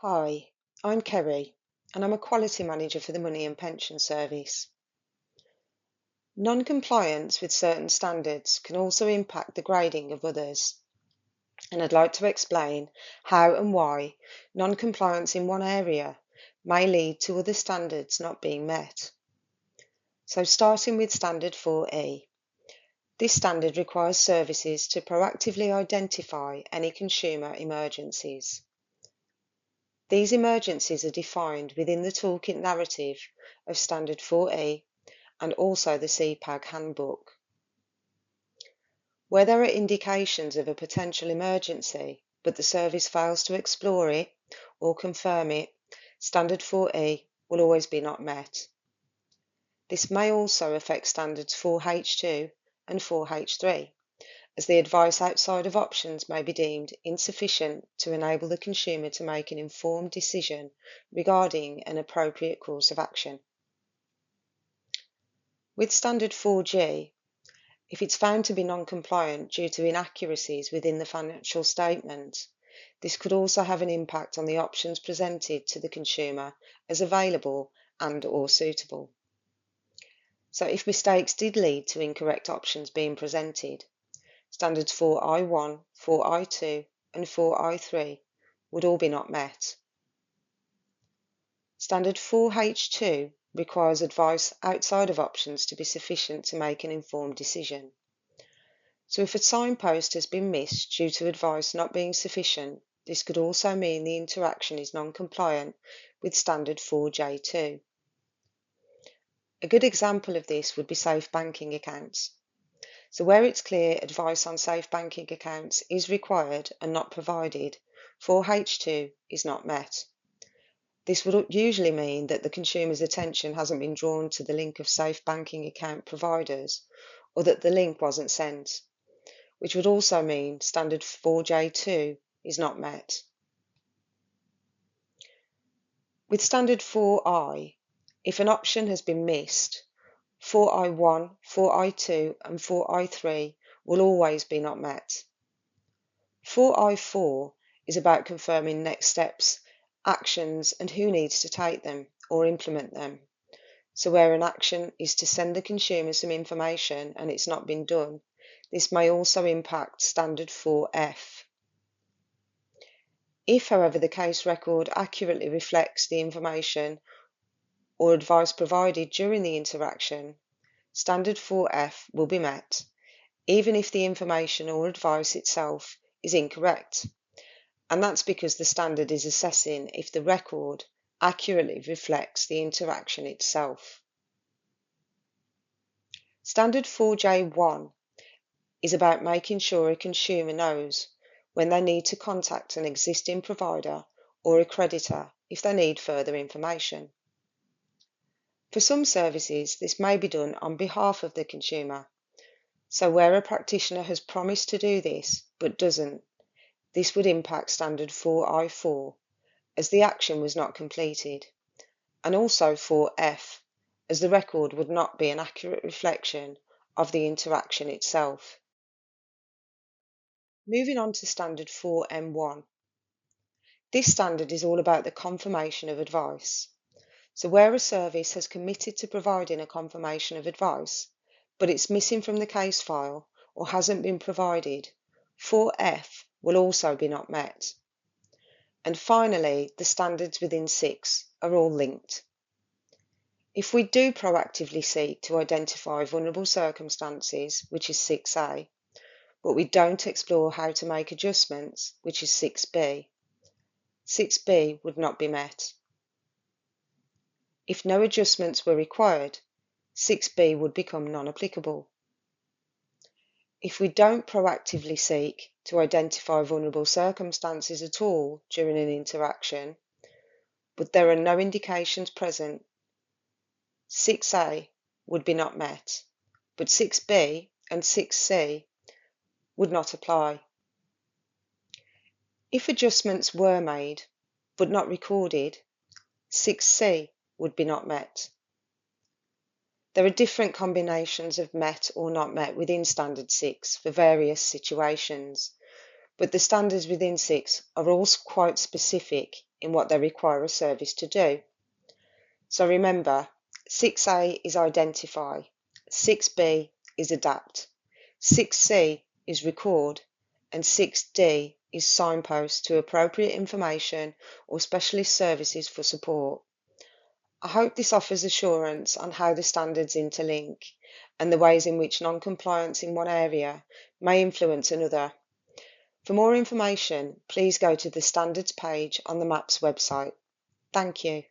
Hi, I'm Kerri, and I'm a Quality Manager for the Money and Pension Service. Non-compliance with certain standards can also impact the grading of others, and I'd like to explain how and why non-compliance in one area may lead to other standards not being met. So starting with Standard 4E. This standard requires services to proactively identify any consumer emergencies. These emergencies are defined within the toolkit narrative of Standard 4E and also the CPAG handbook. Where there are indications of a potential emergency, but the service fails to explore it or confirm it, Standard 4E will always be not met. This may also affect Standards 4H2 and 4H3, as the advice outside of options may be deemed insufficient to enable the consumer to make an informed decision regarding an appropriate course of action. With Standard 4G, if it's found to be non-compliant due to inaccuracies within the financial statement, this could also have an impact on the options presented to the consumer as available and/or suitable. So if mistakes did lead to incorrect options being presented, Standards 4I1, 4I2 and 4I3 would all be not met. Standard 4H2 requires advice outside of options to be sufficient to make an informed decision. So if a signpost has been missed due to advice not being sufficient, this could also mean the interaction is non-compliant with Standard 4J2. A good example of this would be safe banking accounts. So where it's clear advice on safe banking accounts is required and not provided, 4H2 is not met. This would usually mean that the consumer's attention hasn't been drawn to the link of safe banking account providers, or that the link wasn't sent, which would also mean Standard 4J2 is not met. With Standard 4I, if an option has been missed, 4I1, 4I2 and 4I3 will always be not met. 4I4 is about confirming next steps, actions and who needs to take them or implement them. So where an action is to send the consumer some information and it's not been done, this may also impact Standard 4F. If, however, the case record accurately reflects the information or advice provided during the interaction, Standard 4F will be met, even if the information or advice itself is incorrect. And that's because the standard is assessing if the record accurately reflects the interaction itself. Standard 4J1 is about making sure a consumer knows when they need to contact an existing provider or accreditor if they need further information. For some services, this may be done on behalf of the consumer. So where a practitioner has promised to do this but doesn't, this would impact Standard 4I4 as the action was not completed, and also 4F as the record would not be an accurate reflection of the interaction itself. Moving on to Standard 4M1. This standard is all about the confirmation of advice. So where a service has committed to providing a confirmation of advice, but it's missing from the case file or hasn't been provided, 4F will also be not met. And finally, the standards within 6 are all linked. If we do proactively seek to identify vulnerable circumstances, which is 6A, but we don't explore how to make adjustments, which is 6B, 6B would not be met. If no adjustments were required, 6B would become non-applicable. If we don't proactively seek to identify vulnerable circumstances at all during an interaction, but there are no indications present, 6A would be not met, but 6B and 6C would not apply. If adjustments were made but not recorded, 6C would be not met. There are different combinations of met or not met within Standard 6 for various situations, but the standards within 6 are all quite specific in what they require a service to do. So remember, 6A is identify, 6B is adapt, 6C is record, and 6D is signpost to appropriate information or specialist services for support. I hope this offers assurance on how the standards interlink and the ways in which non-compliance in one area may influence another. For more information, please go to the standards page on the MaPS website. Thank you.